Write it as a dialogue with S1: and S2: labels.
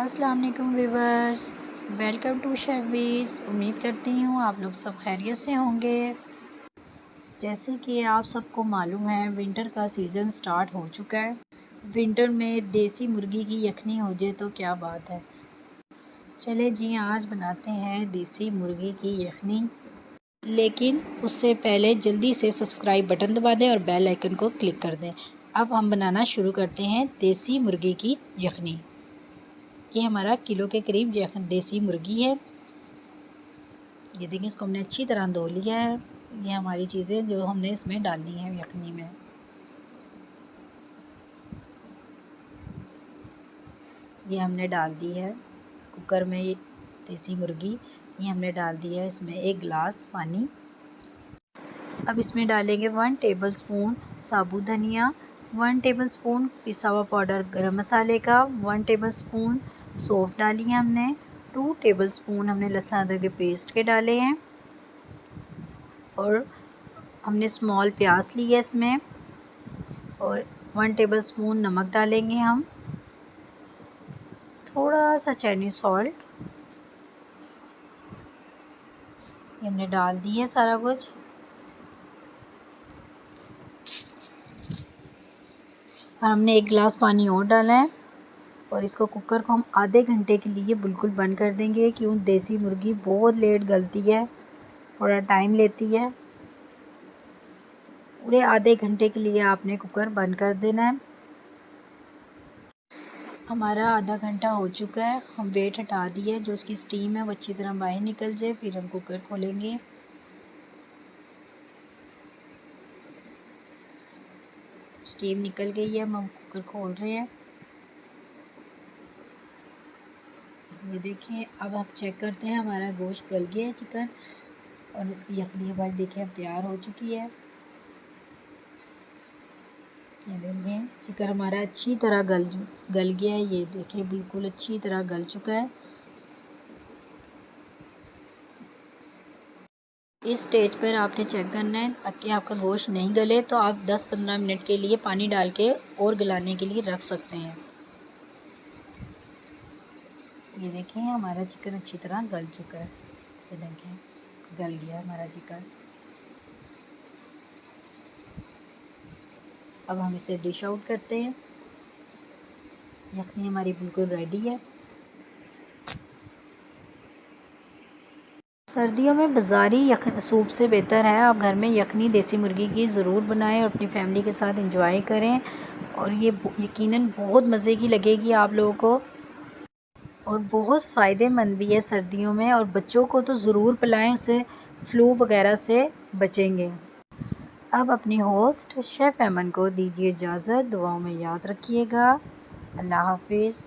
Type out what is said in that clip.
S1: अस्सलाम वालेकुम viewers, welcome to शेफीज़। उम्मीद करती हूँ आप लोग सब खैरियत से होंगे। जैसे कि आप सबको मालूम है, विंटर का सीज़न स्टार्ट हो चुका है। विंटर में देसी मुर्गी की यखनी हो जाए तो क्या बात है। चले जी, आज बनाते हैं देसी मुर्गी की यखनी। लेकिन उससे पहले जल्दी से सब्सक्राइब बटन दबा दें और बेल आइकन को क्लिक कर दें। अब हम बनाना शुरू करते हैं देसी मुर्गी की यखनी। ये हमारा किलो के करीब देसी मुर्गी है। ये देखिए, इसको हमने अच्छी तरह धो लिया है। ये हमारी चीज़ें जो हमने इसमें डालनी है यखनी में। ये हमने डाल दी है कुकर में। ये देसी मुर्गी ये हमने डाल दी है। इसमें 1 गिलास पानी। अब इसमें डालेंगे 1 टेबलस्पून साबुत धनिया, 1 टेबलस्पून पिसा हुआ पाउडर गरम मसाले का, 1 टेबलस्पून सौंफ डाली है हमने, 2 टेबलस्पून हमने लहसुन अदरक के पेस्ट के डाले हैं और हमने स्मॉल प्याज ली है इसमें, और 1 टेबलस्पून नमक डालेंगे हम, थोड़ा सा चाइनीज़ सॉल्ट। ये हमने डाल दी है सारा कुछ। और हमने 1 गिलास पानी और डाला है और इसको कुकर को हम आधे घंटे के लिए बिल्कुल बंद कर देंगे। क्यों, देसी मुर्गी बहुत लेट गलती है, थोड़ा टाइम लेती है। पूरे आधे घंटे के लिए आपने कुकर बंद कर देना है। हमारा आधा घंटा हो चुका है। हम वेट हटा दिया है, जो उसकी स्टीम है वो अच्छी तरह बाहर निकल जाए, फिर हम कुकर खोलेंगे। स्टीम निकल गई है, हम कुकर खोल रहे हैं। ये देखिए, अब आप चेक करते हैं हमारा गोश्त गल गया है, चिकन, और इसकी यखनी हमारी देखिए अब तैयार हो चुकी है। ये देखिए, चिकन हमारा अच्छी तरह गल गया है। ये देखिए, बिल्कुल अच्छी तरह गल चुका है। इस स्टेज पर आपने चेक करना है, ताकि आपका गोश्त नहीं गले तो आप 10-15 मिनट के लिए पानी डाल के और गलाने के लिए रख सकते हैं। ये देखें, हमारा चिकन अच्छी तरह गल चुका है। ये देखें, गल गया हमारा चिकन। अब हम इसे डिश आउट करते हैं। यखनी हमारी बिल्कुल रेडी है। सर्दियों में बाज़ारी सूप से बेहतर है आप घर में यखनी देसी मुर्गी की ज़रूर बनाएं और अपनी फैमिली के साथ एंजॉय करें। और ये यकीनन बहुत मज़े की लगेगी आप लोगों को, और बहुत फ़ायदेमंद भी है सर्दियों में। और बच्चों को तो ज़रूर पिलाएं, उससे फ्लू वगैरह से बचेंगे। अब अपनी होस्ट शेफ़ ऐमन को दीजिए इजाज़त। दुआओं में याद रखिएगा। अल्लाह हाफिज़।